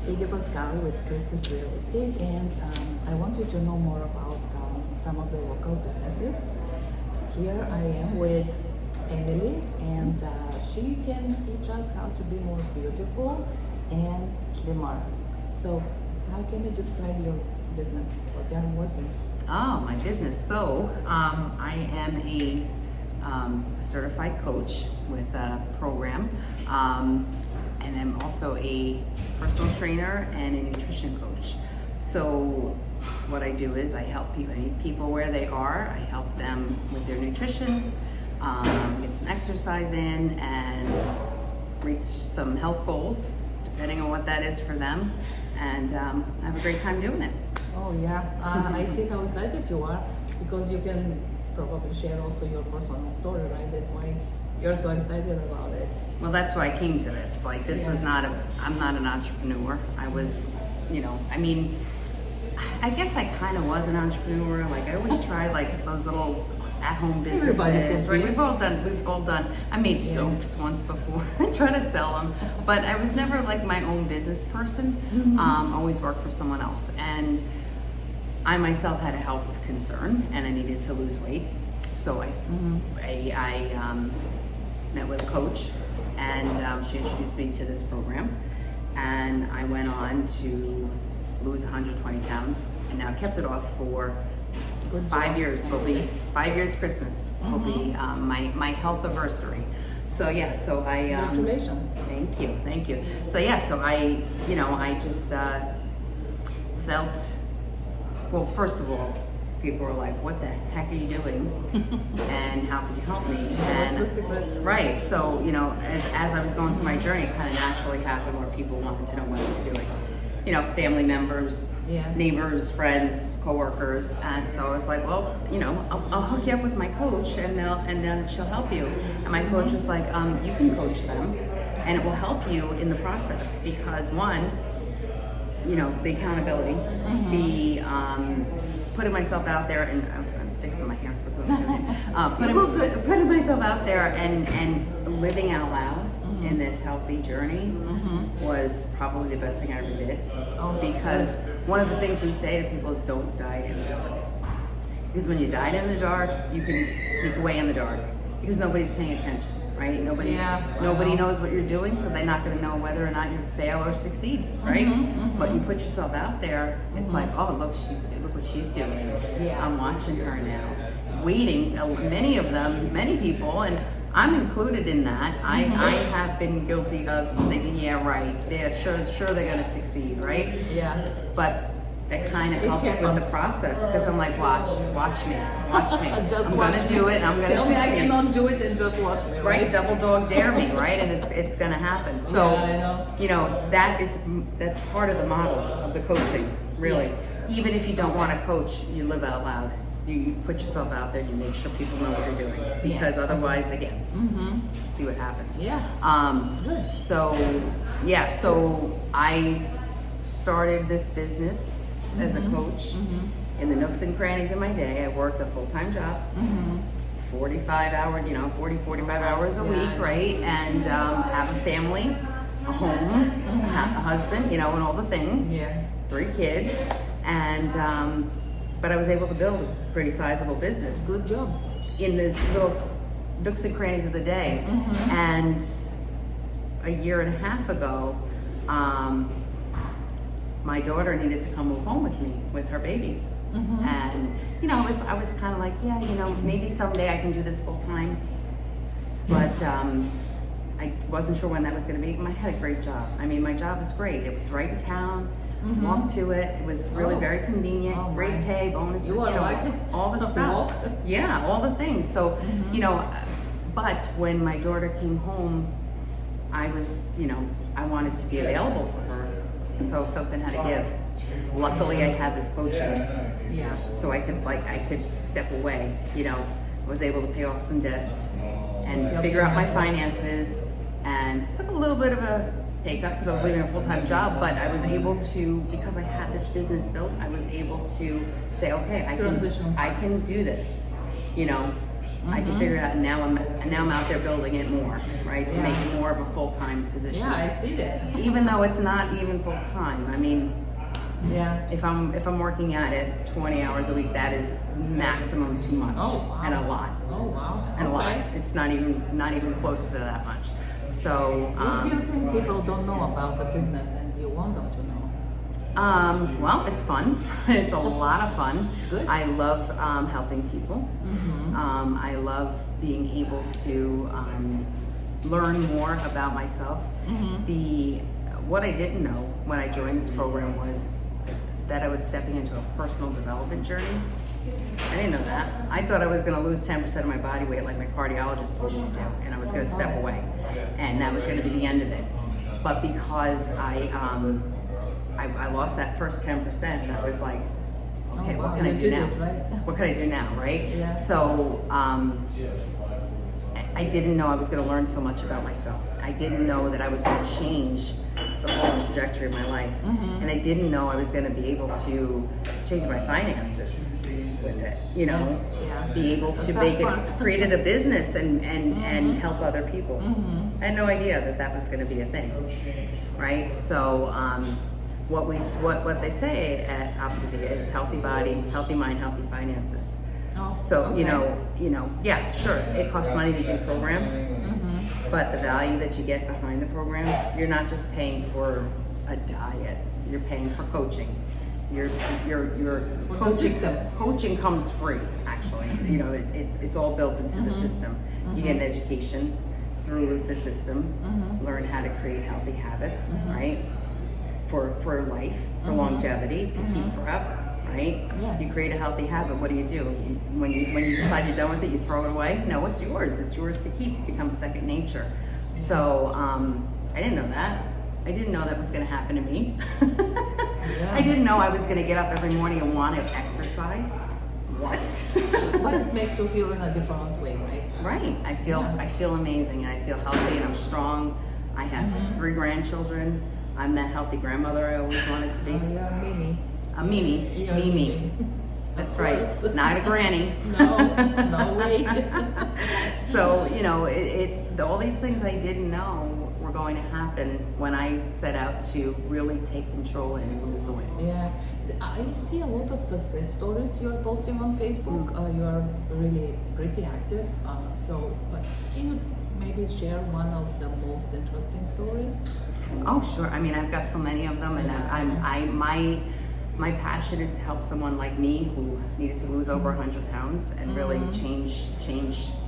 Katie Pascal with Christie's Real Estate, and I want you to know more about some of the local businesses. Here I am with Emily, and she can teach us how to be more beautiful and slimmer. So, how can you describe your business, what you're working? Oh, my business. So, I am a certified coach with a program, and I'm also a personal trainer and a nutrition coach. So, what I do is I help people, meet people where they are. I help them with their nutrition, get some exercise in, and reach some health goals, depending on what that is for them. And I have a great time doing it. Oh yeah, I see how excited you are, because you can probably share also your personal story, right? That's why you're so excited about it. Well, that's why I came to this. Like, this was not I'm not an entrepreneur. I was, I guess I kind of was an entrepreneur. Like, I always tried like those little at-home businesses, right? We've all done. I made soaps once before. I tried to sell them, but I was never like my own business person. Always worked for someone else, and I myself had a health concern, and I needed to lose weight. So I met with a coach, and she introduced me to this program, and I went on to lose 120 pounds, and now I've kept it off for 5 years. Will be 5 years Christmas. Will be my health anniversary. So I Congratulations. Thank you. So I just felt, well, first of all, people were like, what the heck are you doing? And how could you help me? And what's the secret? Right. So, as I was going through my journey, it kind of naturally happened where people wanted to know what I was doing. Family members, neighbors, friends, coworkers, and so I was like, well, I'll hook you up with my coach, and then she'll help you. And my coach was like, you can coach them, and it will help you in the process, because one, the accountability, the putting myself out there, and I'm fixing my hair. Putting myself out there and living out loud in this healthy journey was probably the best thing I ever did. Because one of the things we say to people is, don't diet in the dark. Because when you diet in the dark, you can sneak away in the dark, because nobody's paying attention, right? Nobody knows what you're doing, so they're not going to know whether or not you fail or succeed, right? But you put yourself out there, it's like, oh, look what she's doing. I'm watching her now. Waiting, many people, and I'm included in that. I have been guilty of thinking, sure they're going to succeed, right? Yeah. But that kind of helps with the process, because I'm like, watch me. I'm going to do it. I'm going to tell me I cannot do it, and just watch me, right? Double dog dare me, right? And it's going to happen. So, that's part of the model of the coaching, really. Yes. Even if you don't want to coach, you live out loud. You put yourself out there, you make sure people know what you're doing, because otherwise, again, see what happens. Good. So I started this business as a coach in the nooks and crannies of my day. I worked a full-time job, 45 hours a week, right? And have a family, a home, have a husband, and all the things. 3 kids, and but I was able to build a pretty sizable business. Good job. In this little nooks and crannies of the day. And a year and a half ago, my daughter needed to come move home with me with her babies. And I was kind of like, maybe someday I can do this full time. But I wasn't sure when that was going to be. I had a great job. My job was great. It was right in town. Walked to it. It was really very convenient. Great pay, bonuses, all the stuff. All the things. So, but when my daughter came home, I was, I wanted to be available for her. So something had to give. Luckily, I had this coaching. So I could step away. I was able to pay off some debts and figure out my finances, and took a little bit of a pay cut because I was leaving a full-time job, but I was able to, because I had this business built, I was able to say, okay, I can do this, I can figure it out, and now I'm out there building it more, right? To make it more of a full-time position. Yeah, I see that. Even though it's not even full-time. I mean, yeah. If I'm working at it 20 hours a week, that is maximum too much. Oh, wow. And a lot. Oh wow. And a lot. It's not even close to that much. So what do you think people don't know about the business and you want them to know? Well, it's fun. It's a lot of fun. Good. I love helping people. I love being able to learn more about myself. What I didn't know when I joined this program was that I was stepping into a personal development journey. I didn't know that. I thought I was going to lose 10% of my body weight like my cardiologist told me to do, and I was going to step away, and that was going to be the end of it. But because I lost that first 10%, and I was like, okay, what can I do now? What can I do now, right? Yeah. So I didn't know I was going to learn so much about myself. I didn't know that I was going to change the whole trajectory of my life. And I didn't know I was going to be able to change my finances with it, you know, be able to create it a business and help other people. I had no idea that was going to be a thing, right? So what they say at Optavia is healthy body, healthy mind, healthy finances. Oh, so okay. you know, yeah, sure, it costs money to do the program, but the value that you get behind the program, you're not just paying for a diet, you're paying for coaching. Your coaching comes free, actually. You know, it's all built into the system. You get an education through the system, learn how to create healthy habits, right? For life, for longevity, to keep forever. Right? Yes. You create a healthy habit. What do? When you decide you're done with it, you throw it away? No, it's yours. It's yours to keep. It becomes second nature. So I didn't know that. I didn't know that was going to happen to me. I didn't know I was going to get up every morning and want to exercise. What? But it makes you feel in a different way, right? Right. I feel amazing. I feel healthy and I'm strong. I have 3 grandchildren. I'm that healthy grandmother I always wanted to be. Oh, you're Mimi. A Mimi. You're Mimi. That's right. Not a granny. No way. So, you know, it's all these things I didn't know were going to happen when I set out to really take control and lose the weight. Yeah. I see a lot of success stories you're posting on Facebook. You are really pretty active. But can you maybe share one of the most interesting stories? Oh, sure. I mean, I've got so many of them, and my passion is to help someone like me who needed to lose over 100 pounds and really change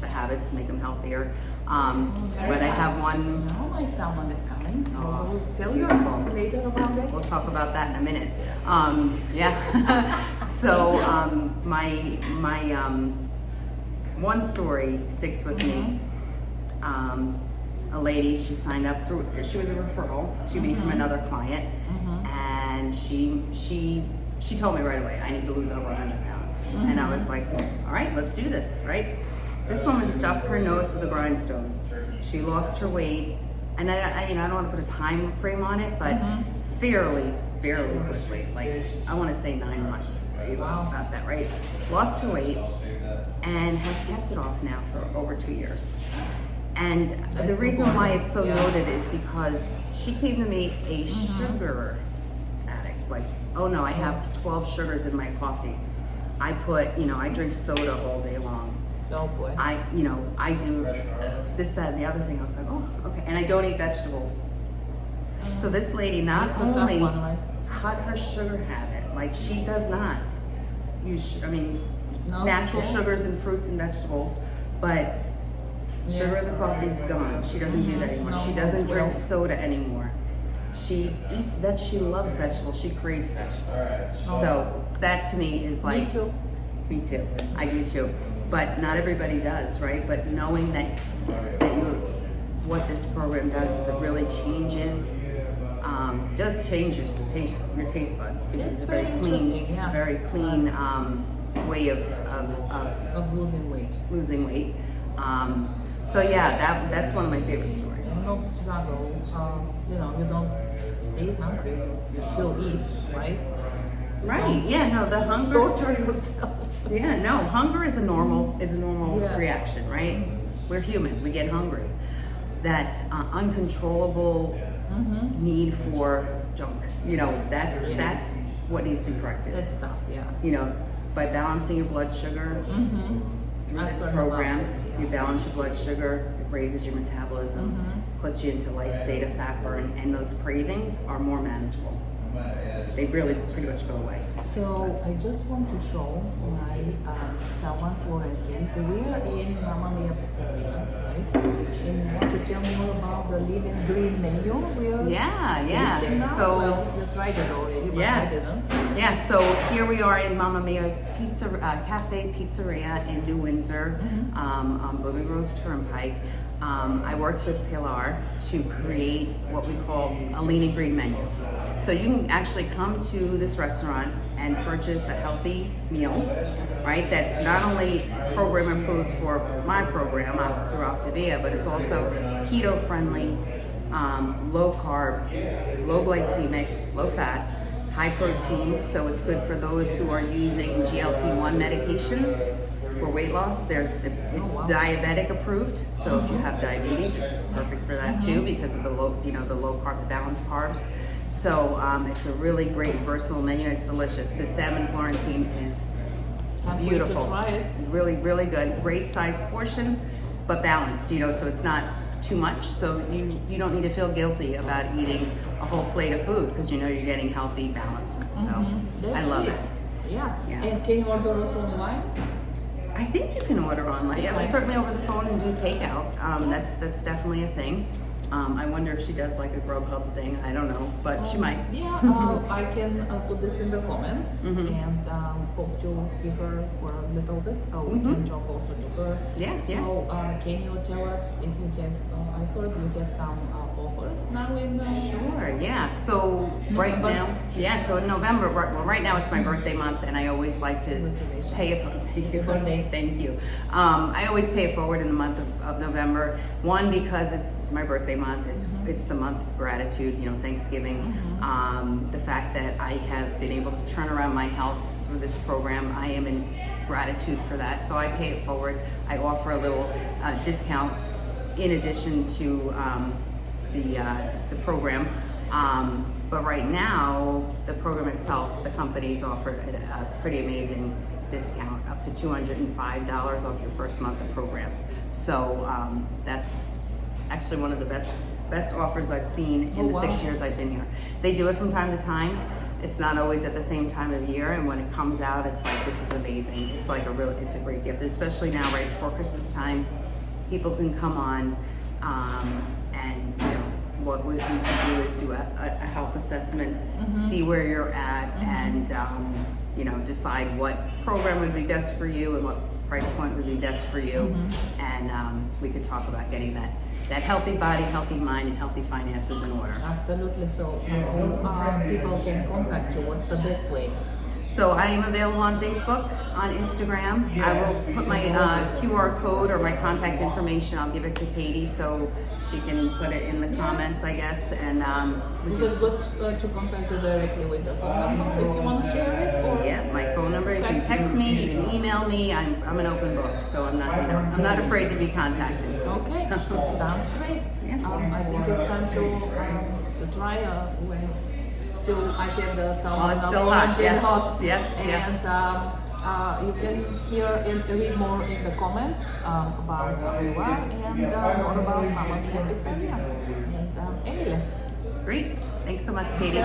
the habits, make them healthier. But I have one. Now my salmon is coming, so we'll tell you beautiful. later about it. We'll talk about that in a minute. So my one story sticks with me. A lady, she signed up through, she was a referral to me from another client, and she told me right away, I need to lose over 100 pounds. And I was like, all right, let's do this, right? This woman stuck her nose to the grindstone. She lost her weight, and I don't want to put a time frame on it, but fairly quickly, like I want to say 9 months. About that, right? Lost her weight and has kept it off now for over 2 years. And the reason why it's so noted is because she came to me a sugar addict. Like, oh no, I have 12 sugars in my coffee. I drink soda all day long. Oh boy. I do this, that, and the other thing. I was like, oh, okay. And I don't eat vegetables. So this lady not only cut her sugar habit, like she does not use, natural sugars in fruits and vegetables, but sugar in the coffee is gone. She doesn't do that anymore. She doesn't drink soda anymore. She eats she loves vegetables. She craves vegetables. So that to me is like... Me too. Me too. I do too. But not everybody does, right? But knowing that what this program does is it really changes, does change your taste buds. Because it's a very clean way of losing weight. So yeah, that's one of my favorite stories. Don't struggle. You don't stay hungry. You still eat, right? Right. Yeah. No, the hunger. Torture yourself. Yeah. No, hunger is a normal Yeah. reaction, right? We're human. We get hungry. That uncontrollable need for junk. That's what needs to be corrected. That stuff, yeah. By balancing your blood sugar through this program, you balance your blood sugar, it raises your metabolism, puts you into life state of fat burn, and those cravings are more manageable. They really pretty much go away. So I just want to show my salmon Florentine. We are in Mamma Mia Pizzeria, right? And you want to tell me more about the lean and green menu? We are tasting now? So, well, you tried it already, but I didn't. Yeah, so here we are in Mamma Mia's Cafe Pizzeria in New Windsor, on Blooming Grove Turnpike. I worked with Pilar to create what we call a lean and green menu. So you can actually come to this restaurant and purchase a healthy meal, right? That's not only program approved for my program through Optavia, but it's also keto friendly, low carb, low glycemic, low fat, high protein. So it's good for those who are using GLP-1 medications for weight loss. It's diabetic approved. So if you have diabetes, it's perfect for that too, because of the low carb, the balanced carbs. So it's a really great versatile menu. It's delicious. The salmon Florentine is beautiful. To try it. Really, really good. Great size portion, but balanced. So it's not too much. So you don't need to feel guilty about eating a whole plate of food, because you're getting healthy balance. So I love it. Yeah. And can you order us online? I think you can order online. Yeah, certainly over the phone and do takeout. That's definitely a thing. I wonder if she does like a Grubhub thing. I don't know, but she might. Yeah, I can put this in the comments and hope to see her for a little bit, so we can talk also to her. So can you tell us if you have, I heard you have some offers now in Sure, yeah. So right now, so in November, right now it's my birthday month, and I always like to pay it. Thank you. I always pay it forward in the month of November. One, because it's my birthday month. It's the month of gratitude, Thanksgiving. The fact that I have been able to turn around my health through this program, I am in gratitude for that. So I pay it forward. I offer a little discount in addition to the program. But right now, the program itself, the company's offered a pretty amazing discount, up to $205 off your first month of program. So that's actually one of the best offers I've seen in the 6 years I've been here. They do it from time to time. It's not always at the same time of year, and when it comes out, it's like, this is amazing. It's like it's a great gift, especially now right before Christmas time. People can come on, and what we can do is do a health assessment, see where you're at, and decide what program would be best for you and what price point would be best for you, and we could talk about getting that healthy body, healthy mind, and healthy finances in order. Absolutely. So people can contact you. What's the best way? So I am available on Facebook, on Instagram. I will put my QR code or my contact information. I'll give it to Katie so she can put it in the comments, I guess. And is it good to contact you directly with the phone number if you want to share it? Or? Yeah, my phone number. You can text me. You can email me. I'm an open book, so I'm not afraid to be contacted. Okay, sounds great. Yeah. I think it's time to try when. Still, I have the salmon hot. Yes. And you can hear and read more in the comments about Ava and more about Mamma Mia Pizzeria and Emily. Great. Thanks so much, Katie.